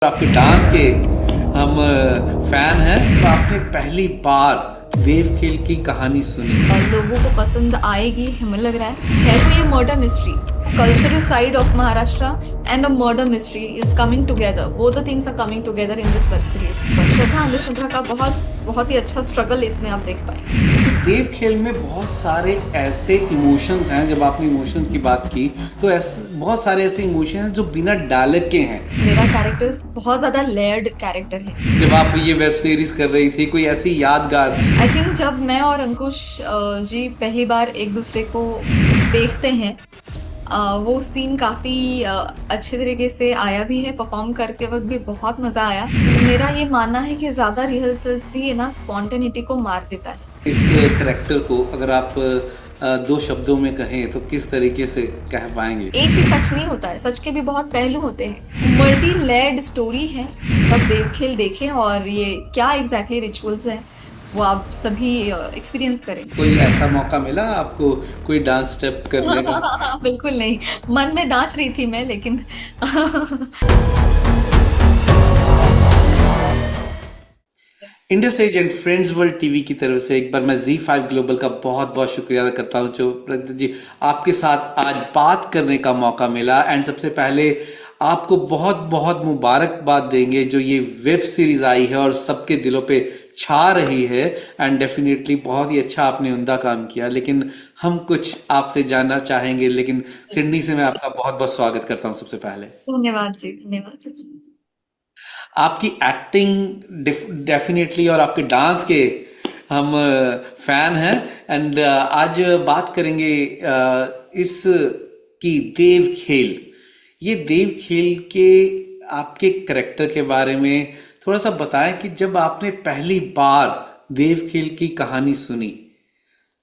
आपके डांस के हम फैन हैं। तो आपने पहली बार देव खेल की कहानी सुनी। लोगों को पसंद आएगी हमें लग रहा है तो ये murder mystery cultural side of Maharashtra and a murder mystery is coming together both the things are coming together in this web series. श्रद्धा अंधश्रद्धा का बहुत बहुत ही अच्छा स्ट्रगल इसमें आप देख पाए। तो देव खेल में बहुत सारे ऐसे इमोशंस हैं। जब आपने इमोशंस की बात की तो ऐसे बहुत सारे ऐसे इमोशन हैं जो बिना डायलॉग के हैं। मेरा कैरेक्टर बहुत ज्यादा लेयर्ड कैरेक्टर है। जब आप ये वेब सीरीज कर रही थी कोई ऐसी यादगार। आई थिंक जब मैं और अंकुश जी पहली बार एक दूसरे को देखते हैं, वो सीन काफी अच्छे तरीके से आया भी है। परफॉर्म करके वक्त भी बहुत मजा आया। मेरा ये मानना है कि ज्यादा रिहर्सल्स भी ना स्पॉन्टेनिटी को मार देता है। इस करेक्टर को अगर आप दो शब्दों में कहें तो किस तरीके से कह पाएंगे? एक ही सच नहीं होता है, सच के भी बहुत पहलू होते हैं। मल्टी लेयर्ड स्टोरी है। सब देवखेल देखें और ये क्या एग्जैक्टली रिचुअल्स हैं वो आप सभी एक्सपीरियंस करें। कोई ऐसा मौका मिला आपको कोई डांस स्टेप करने का? बिल्कुल नहीं। मन में नाच रही थी मैं लेकिन Indus age and friends world TV की तरफ से एक बार मैं Z5 ग्लोबल का बहुत बहुत शुक्रिया अदा करता हूँ जो प्रगति जी आपके साथ आज बात करने का मौका मिला। एंड सबसे पहले आपको बहुत बहुत मुबारकबाद देंगे जो ये वेब सीरीज आई है और सबके दिलों पे छा रही है। एंड डेफिनेटली बहुत ही अच्छा आपने उम्दा काम किया। लेकिन हम कुछ आपसे जानना चाहेंगे। लेकिन सिडनी से मैं आपका बहुत बहुत स्वागत करता हूँ सबसे पहले। धन्यवाद जी, धन्यवाद। आपकी एक्टिंग डेफिनेटली और आपके डांस के हम फैन हैं। एंड आज बात करेंगे इस की देव खेल। ये देव खेल के आपके करेक्टर के बारे में थोड़ा सा बताएं कि जब आपने पहली बार देव खेल की कहानी सुनी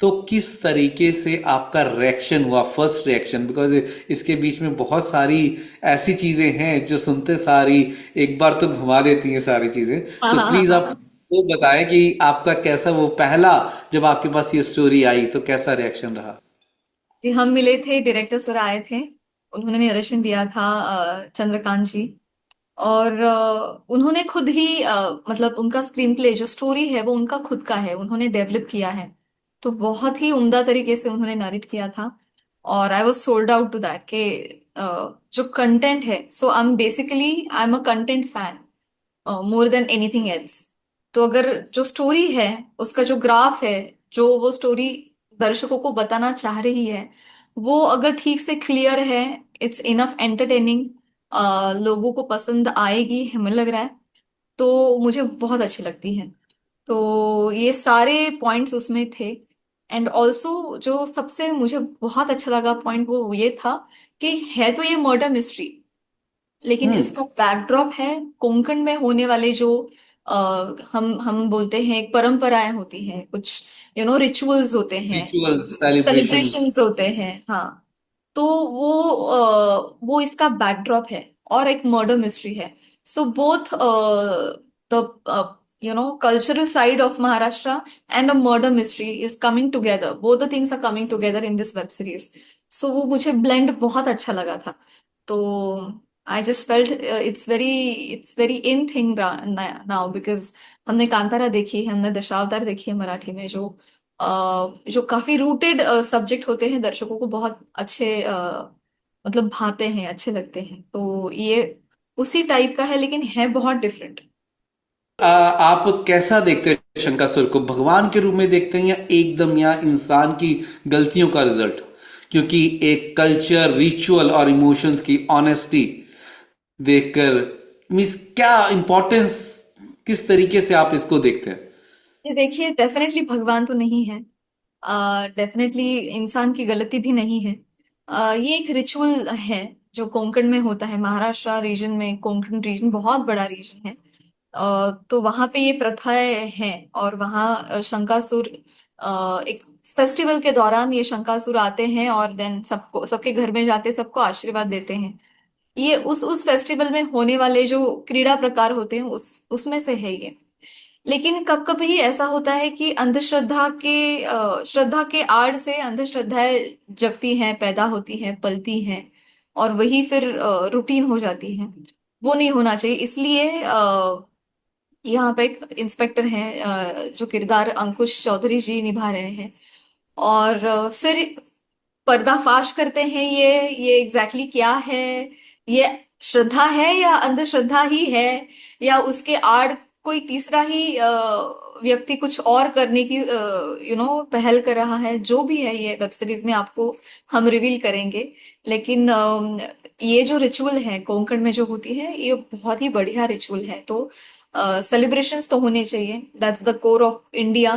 तो किस तरीके से आपका रिएक्शन हुआ, फर्स्ट रिएक्शन? बिकॉज इसके बीच में बहुत सारी ऐसी चीजें हैं जो सुनते सारी एक बार तो घुमा देती हैं सारी चीजें। हाँ सो हाँ हाँ प्लीज हाँ आप हाँ। वो बताएं कि आपका कैसा वो पहला जब आपके पास ये स्टोरी आई तो कैसा रिएक्शन रहा? जी, हम मिले थे, डायरेक्टर सर आए थे। उन्होंने निर्देशन दिया था, चंद्रकांत जी। और उन्होंने खुद ही मतलब उनका स्क्रीन प्ले जो स्टोरी है वो उनका खुद का है, उन्होंने डेवलप किया है। तो बहुत ही उम्दा तरीके से उन्होंने नरेट किया था। और I was sold out to that के जो कंटेंट है, so I am a content fan more than anything else. तो अगर जो स्टोरी है उसका जो ग्राफ है, जो वो स्टोरी दर्शकों को बताना चाह रही है, वो अगर ठीक से क्लियर है, इट्स इनफ एंटरटेनिंग, लोगों को पसंद आएगी हमें लग रहा है, तो मुझे बहुत अच्छी लगती है। तो ये सारे पॉइंट्स उसमें थे। एंड ऑल्सो जो सबसे मुझे बहुत अच्छा लगा पॉइंट वो ये था कि है तो ये मर्डर मिस्ट्री, लेकिन हम्म। इसका बैकड्रॉप है कोंकण में होने वाले जो हम बोलते हैं एक परंपराएं होती हैं, कुछ रिचुअल्स होते हैं, रिचुअल्स, सेलिब्रेशंस। सेलिब्रेशंस होते हैं। हाँ। तो वो इसका बैकड्रॉप है और एक मर्डर मिस्ट्री है। So both the cultural side of Maharashtra and a murder mystery is coming together both the things are coming together in this web series. So वो मुझे ब्लेंड बहुत अच्छा लगा था। तो I just felt it's very in thing now because हमने कांतारा देखी है, हमने दशावतार देखी है मराठी में, जो काफी रूटेड सब्जेक्ट होते हैं, दर्शकों को बहुत अच्छे मतलब भाते हैं, अच्छे लगते हैं। तो ये उसी टाइप का है लेकिन है बहुत डिफरेंट। आप कैसा देखते हैं शंकासुर को? भगवान के रूप में देखते हैं या एकदम या इंसान की गलतियों का रिजल्ट? क्योंकि एक कल्चर, रिचुअल और इमोशंस की ऑनेस्टी देखकर मीन्स क्या इंपॉर्टेंस, किस तरीके से आप इसको देखते हैं? जी देखिए, डेफिनेटली भगवान तो नहीं है, डेफिनेटली इंसान की गलती भी नहीं है। ये एक रिचुअल है जो कोंकण में होता है, महाराष्ट्र रीजन में। कोंकण रीजन बहुत बड़ा रीजन है। तो वहां पे ये प्रथाएं हैं। और वहाँ शंकासुर, एक फेस्टिवल के दौरान ये शंकासुर आते हैं और देन सबको, सबके घर में जाते, सबको आशीर्वाद देते हैं। ये उस फेस्टिवल में होने वाले जो क्रीड़ा प्रकार होते हैं उसमें से है ये। लेकिन कब कभी ऐसा होता है कि श्रद्धा के आड़ से अंधश्रद्धाएं जगती हैं, पैदा होती हैं, पलती हैं, और वही फिर रूटीन हो जाती है। वो नहीं होना चाहिए। इसलिए यहाँ पे एक इंस्पेक्टर हैं जो किरदार अंकुश चौधरी जी निभा रहे हैं। और फिर पर्दाफाश करते हैं ये एग्जैक्टली क्या है। ये श्रद्धा है या अंधश्रद्धा ही है, या उसके आड़ कोई तीसरा ही व्यक्ति कुछ और करने की पहल कर रहा है। जो भी है ये वेब सीरीज में आपको हम रिवील करेंगे। लेकिन ये जो रिचुअल है कोंकण में जो होती है, ये बहुत ही बढ़िया रिचुअल है। तो सेलिब्रेशंस तो होने चाहिए, that's the core of India.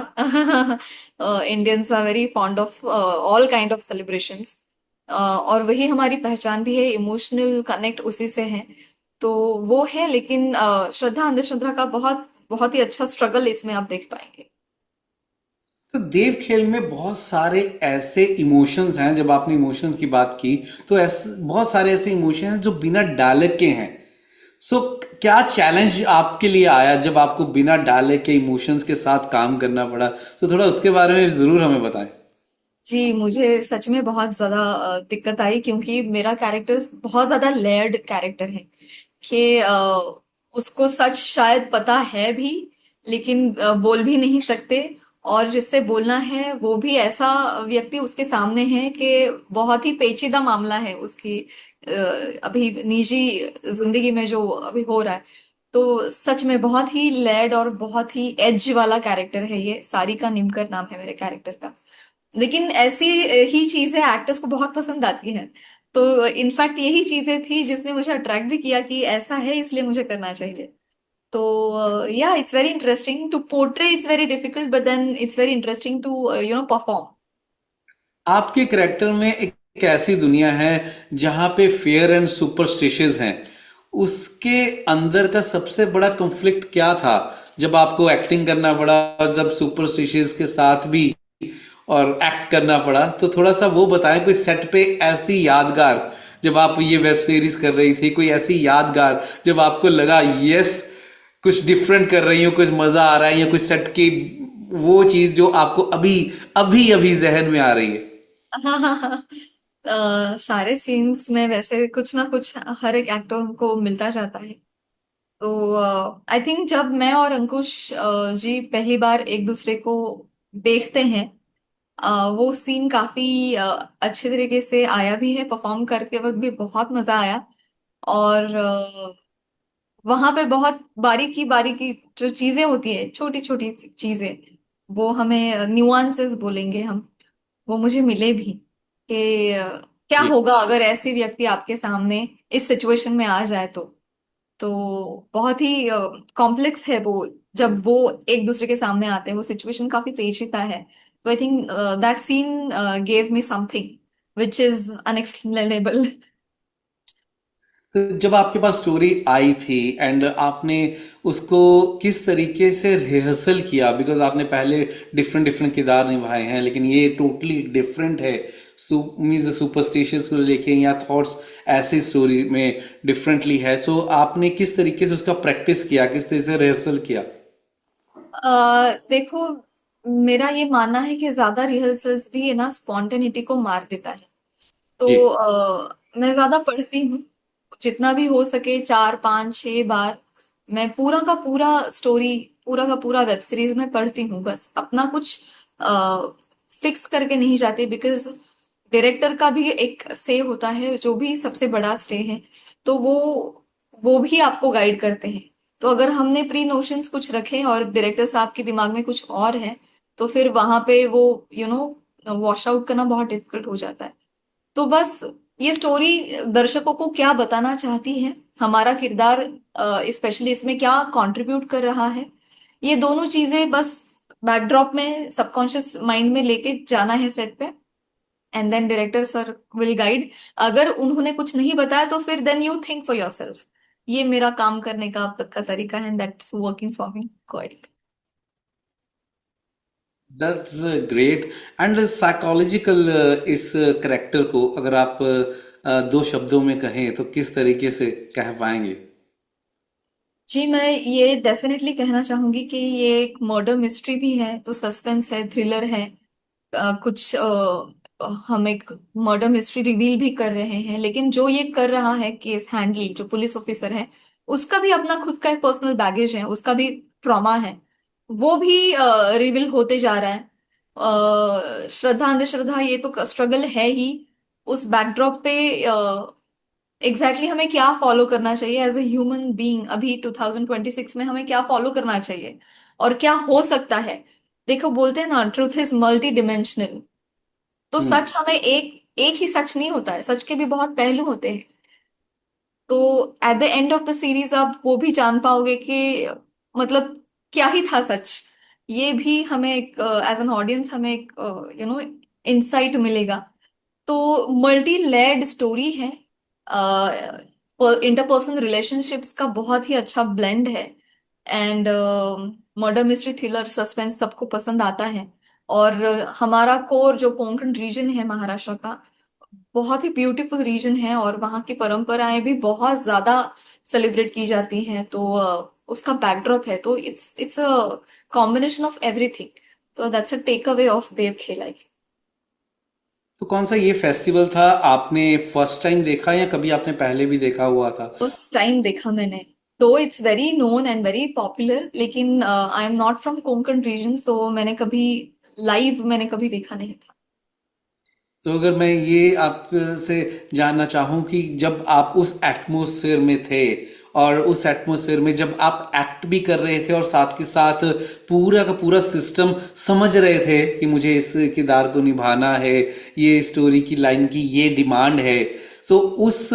Indians are very fond of all kind of celebrations. और वही हमारी पहचान भी है, इमोशनल कनेक्ट उसी से है। तो वो है। लेकिन श्रद्धा अंधश्रद्धा का बहुत बहुत ही अच्छा स्ट्रगल इसमें आप देख पाएंगे। तो देव खेल में बहुत सारे ऐसे इमोशंस हैं, जब आपने इमोशंस की बात की, तो ऐसे बहुत सारे ऐसे इमोशन हैं जो बिना डायलॉग के हैं। सो क्या चैलेंज आपके लिए आया जब आपको बिना डायलॉग के इमोशंस के साथ काम करना पड़ा? तो थोड़ा उसके बारे में जरूर हमें बताएं। जी, मुझे सच में बहुत ज्यादा दिक्कत आई, क्योंकि मेरा कैरेक्टर बहुत ज्यादा लेयर्ड कैरेक्टर है। कि उसको सच शायद पता है भी, लेकिन बोल भी नहीं सकते। और जिससे बोलना है वो भी ऐसा व्यक्ति उसके सामने है कि बहुत ही पेचीदा मामला है उसकी अ, अभी निजी जिंदगी में जो अभी हो रहा है। तो सच में बहुत ही लेड और बहुत ही एज वाला कैरेक्टर है ये। सारिका निमकर नाम है मेरे कैरेक्टर का। लेकिन ऐसी ही चीजें एक्टर्स को बहुत पसंद आती हैं। तो इनफैक्ट यही चीजें थी जिसने मुझे अट्रैक्ट भी किया कि ऐसा है इसलिए मुझे करना चाहिए। तो या it's very interesting to portray, it's very difficult, but then it's very interesting to perform. आपके करैक्टर में एक ऐसी दुनिया है जहां पे फेयर एंड सुपरस्टिशियस हैं। उसके अंदर का सबसे बड़ा कॉन्फ्लिक्ट क्या था जब आपको एक्टिंग करना पड़ा, और जब सुपरस्टिशियस के साथ भी और एक्ट करना पड़ा? तो थोड़ा सा वो बताएं, कोई सेट पे ऐसी यादगार, जब आप ये वेब सीरीज कर रही थी, कोई ऐसी यादगार जब आपको लगा यस कुछ डिफरेंट कर रही हो, कुछ मजा आ रहा है, या कुछ सेट की वो चीज जो आपको अभी अभी अभी जहन में आ रही है? सारे सीन्स में वैसे कुछ ना कुछ हर एक एक्टर को मिलता जाता है। तो आई थिंक जब मैं और अंकुश जी पहली बार एक दूसरे को देखते हैं, वो सीन काफी अच्छे तरीके से आया भी है। परफॉर्म करते वक्त भी बहुत मजा आया। और वहां पे बहुत बारीकी बारीकी जो चीजें होती है, छोटी छोटी चीजें, वो हमें न्यूआंसेस बोलेंगे हम, वो मुझे मिले भी। कि क्या जी। होगा अगर ऐसे व्यक्ति आपके सामने इस सिचुएशन में आ जाए। तो बहुत ही कॉम्प्लेक्स है वो। जब वो एक दूसरे के सामने आते हैं, वो सिचुएशन काफी पेचीदा है। तो I think that scene gave me something which is unexplainable. तो जब आपके पास स्टोरी आई थी एंड आपने उसको किस तरीके से रिहर्सल किया, बिकॉज आपने पहले डिफरेंट डिफरेंट किरदार निभाए हैं, लेकिन ये टोटली डिफरेंट है। मीन्स सुपरस्टिशियस को लेके या थॉट्स ऐसी स्टोरी में डिफरेंटली है। सो आपने किस तरीके से उसका प्रैक्टिस किया, किस तरीके से रिहर्सल किया? देखो, मेरा ये मानना है कि ज्यादा रिहर्सल्स भी है ना स्पॉन्टेनिटी को मार देता है। जी। तो मैं ज्यादा पढ़ती हूँ, जितना भी हो सके 4 5 6 बार मैं पूरा का पूरा स्टोरी, पूरा का पूरा वेब सीरीज में पढ़ती हूँ। बस अपना कुछ फिक्स करके नहीं जाती, बिकॉज डायरेक्टर का भी एक से होता है जो भी सबसे बड़ा स्टे है। तो वो भी आपको गाइड करते हैं। तो अगर हमने प्री नोशंस कुछ रखे और डायरेक्टर साहब के दिमाग में कुछ और है, तो फिर वहां पे वो वॉश आउट करना बहुत डिफिकल्ट हो जाता है। तो बस ये स्टोरी दर्शकों को क्या बताना चाहती है, हमारा किरदार स्पेशली इसमें क्या कंट्रीब्यूट कर रहा है, ये दोनों चीजें बस बैकड्रॉप में सबकॉन्शियस माइंड में लेके जाना है सेट पे। And then director sir will guide. अगर उन्होंने कुछ नहीं बताया तो फिर then you think for yourself. ये मेरा काम करने का अब तक का तरीका है, that's working for me quite. That's great. And psychological इस करेक्टर को अगर आप दो शब्दों में कहें तो किस तरीके से कह पाएंगे? जी, मैं ये डेफिनेटली कहना चाहूंगी कि ये एक मर्डर मिस्ट्री भी है, तो सस्पेंस है, थ्रिलर है। कुछ हम एक मर्डर मिस्ट्री रिवील भी कर रहे हैं, लेकिन जो ये कर रहा है केस हैंडल, जो पुलिस ऑफिसर है उसका भी अपना खुद का एक पर्सनल बैगेज है, उसका भी ट्रॉमा है, वो भी रिवील होते जा रहा है। श्रद्धा अंधश्रद्धा ये तो स्ट्रगल है ही। उस बैकड्रॉप पे एग्जैक्टली हमें क्या फॉलो करना चाहिए एज ए ह्यूमन बीइंग, अभी 2026 में हमें क्या फॉलो करना चाहिए और क्या हो सकता है। देखो बोलते हैं ना, ट्रूथ इज मल्टी डिमेंशनल। तो हम्म। सच हमें एक एक ही सच नहीं होता है, सच के भी बहुत पहलू होते हैं। तो at the end of the series आप वो भी जान पाओगे कि मतलब क्या ही था सच। ये भी हमें एक एज एन ऑडियंस हमें एक इंसाइट मिलेगा। तो मल्टी लेयर्ड स्टोरी है। इंटरपर्सनल रिलेशनशिप्स का बहुत ही अच्छा ब्लेंड है। And murder mystery thriller suspense सबको पसंद आता है। और हमारा कोर जो कोंकण रीजन है महाराष्ट्र का, बहुत ही ब्यूटीफुल रीजन है और वहाँ की परंपराएं भी बहुत ज्यादा सेलिब्रेट की जाती हैं। तो उसका बैकड्रॉप है, तो it's a combination of everything. तो that's a takeaway of Devkhel. तो कौन सा ये फेस्टिवल था, आपने फर्स्ट टाइम देखा या कभी आपने पहले भी देखा हुआ था? उस टाइम देखा मैंने। तो it's very known and very popular, लेकिन I am not from Konkan region, so मैंने कभी लाइव मैंने कभी देखा नहीं था। तो अगर मैं ये आपसे जानना चाहूँ कि जब आप उस एटमॉस्फेयर में थे और उस एटमॉस्फेयर में जब आप एक्ट भी कर रहे थे और साथ के साथ पूरा का पूरा सिस्टम समझ रहे थे कि मुझे इस किरदार को निभाना है, ये स्टोरी की लाइन की ये डिमांड है, तो उस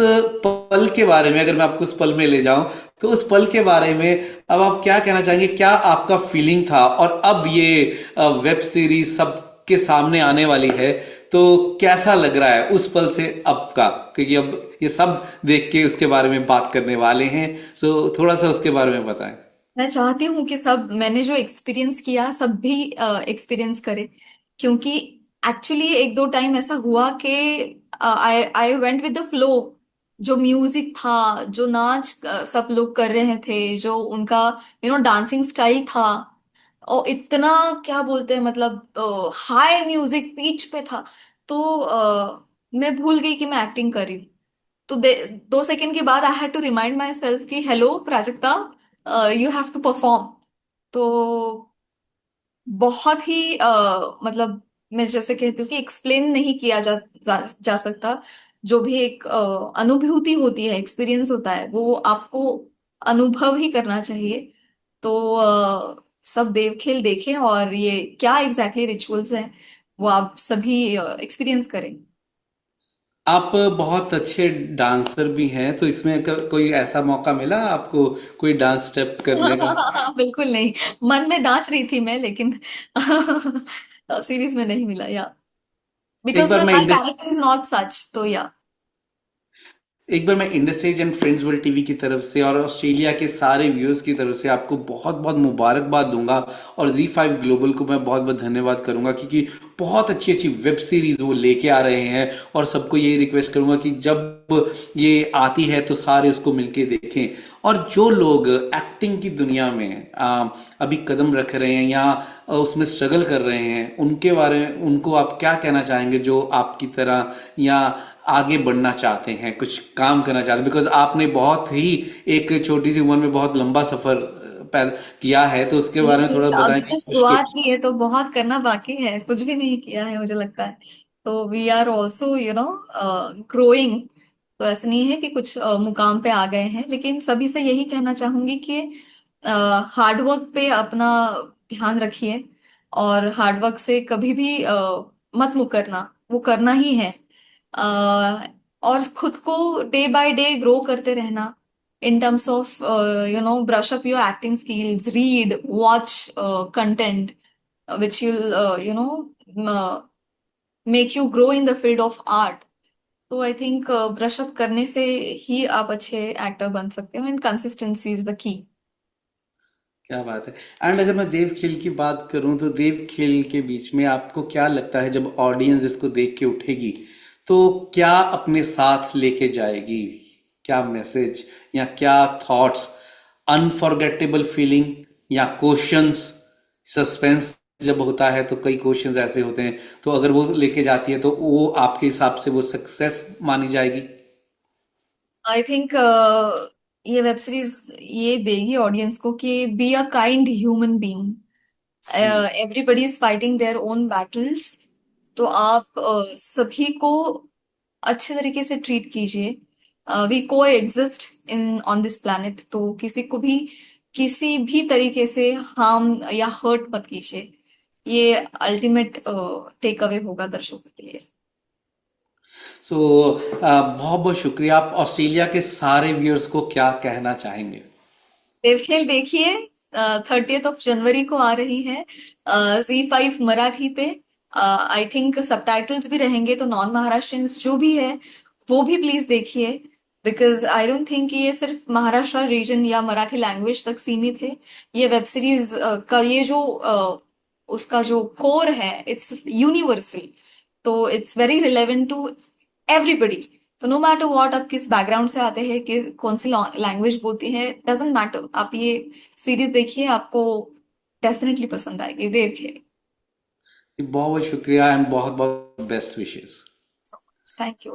पल के बारे में अगर मैं आपको उस पल में ले जाऊं, तो उस पल के बारे में अब आप क्या कहना चाहेंगे? क्या आपका फीलिंग था? और अब ये वेब सीरीज सबके सामने आने वाली है, तो कैसा लग रहा है उस पल से अब का? क्योंकि अब ये सब देख के उसके बारे में बात करने वाले हैं, सो थोड़ा सा उसके बारे में बताएं। मैं चाहती हूँ कि सब मैंने जो एक्सपीरियंस किया सब भी एक्सपीरियंस करे। क्योंकि एक्चुअली एक दो टाइम ऐसा हुआ कि I I went with the flow. जो म्यूजिक था, जो नाच सब लोग कर रहे थे, जो उनका डांसिंग स्टाइल था, और इतना क्या बोलते हैं मतलब हाई म्यूजिक पिच पे था। तो मैं भूल गई कि मैं एक्टिंग कर रही हूँ। तो 2 सेकंड के बाद I had to remind myself कि hello Prajakta, you have to perform. तो बहुत ही मतलब मैं जैसे कहती हूँ कि एक्सप्लेन नहीं किया जा सकता। जो भी एक अनुभूति होती है, एक्सपीरियंस होता है, वो आपको अनुभव ही करना चाहिए। तो सब देवखेल देखें और ये क्या एग्जैक्टली रिचुअल्स हैं वो आप सभी एक्सपीरियंस करें। आप बहुत अच्छे डांसर भी हैं, तो इसमें कोई ऐसा मौका मिला आपको कोई डांस स्टेप करने का? बिल्कुल नहीं। मन में नाच रही थी मैं, लेकिन सीरीज में नहीं मिला, या एक बिकॉज बार मैं मैं my Indus character is not such, तो या। एक बार मैं industries and friends world TV की तरफ से और ऑस्ट्रेलिया के सारे व्यूअर्स की तरफ से आपको बहुत बहुत मुबारकबाद दूंगा, और Z5 ग्लोबल को मैं बहुत बहुत धन्यवाद करूंगा, क्योंकि बहुत अच्छी अच्छी वेब सीरीज वो लेके आ रहे हैं। और सबको यही रिक्वेस्ट करूंगा कि जब ये आती है तो सारे उसको मिलके देखें। और जो लोग एक्टिंग की दुनिया में अभी कदम रख रहे हैं या उसमें स्ट्रगल कर रहे हैं, उनके बारे में उनको आप क्या कहना चाहेंगे, जो आपकी तरह या आगे बढ़ना चाहते हैं, कुछ काम करना चाहते हैं? बिकॉज आपने बहुत ही एक छोटी सी उम्र में बहुत लंबा सफर पैदा किया है, तो उसके जी बारे में जी, थोड़ा बताएं अभी कि तो कुछ शुरुआत कुछ। ही है, तो बहुत करना बाकी है, कुछ भी नहीं किया है मुझे लगता है। तो वी आर ऑल्सो ग्रोइंग। तो ऐसा नहीं है कि कुछ मुकाम पे आ गए हैं, लेकिन सभी से यही कहना चाहूंगी कि हार्ड वर्क पे अपना ध्यान रखिए। और हार्ड वर्क से कभी भी मत मुकरना, वो करना ही है। और खुद को डे बाय डे ग्रो करते रहना, in terms of brush up your acting skills, read, watch content which will make you grow in the field of art. तो आई थिंक ब्रश अप करने से ही आप अच्छे एक्टर बन सकते हो, and consistency is the key. क्या बात है! एंड अगर मैं देव खेल की बात करूं, तो देव खेल के बीच में आपको क्या लगता है, जब ऑडियंस इसको देख के उठेगी तो क्या अपने साथ लेके जाएगी? क्या मैसेज या क्या थॉट्स? अनफॉरगेटेबल फीलिंग या क्वेश्चंस? सस्पेंस जब होता है तो कई क्वेश्चंस ऐसे होते हैं, तो अगर वो लेके जाती है तो वो आपके हिसाब से वो सक्सेस मानी जाएगी? आई थिंक ये वेब सीरीज ये देगी ऑडियंस को कि be a kind human being, hmm. Everybody is fighting their own battles, तो आप सभी को अच्छे तरीके से ट्रीट कीजिए। वी को exist in on this planet, तो किसी को भी किसी भी तरीके से हार्म या हर्ट मत कीजिए। ये अल्टीमेट टेक अवे होगा दर्शकों के लिए। सो बहुत बहुत शुक्रिया। आप ऑस्ट्रेलिया के सारे व्यूअर्स को क्या कहना चाहेंगे? देवखेल देखिए, 30th of January को आ रही है Z5 मराठी पे। आई थिंक सबटाइटल्स भी रहेंगे, तो नॉन महाराष्ट्रियंस जो भी है वो भी प्लीज देखिए, बिकॉज आई डोंट थिंक ये सिर्फ महाराष्ट्र रीजन या मराठी लैंग्वेज तक सीमित है। ये वेब सीरीज का ये जो उसका जो कोर है, इट्स यूनिवर्सल, तो it's very relevant to everybody. तो नो मैटर व्हाट, आप किस बैकग्राउंड से आते हैं, कि कौन सी लैंग्वेज बोलती है, डजेंट मैटर, आप ये सीरीज देखिए, आपको डेफिनेटली पसंद आएगी। देखिए। बहुत बहुत शुक्रिया एंड बहुत बहुत बेस्ट विशेस। Thank you.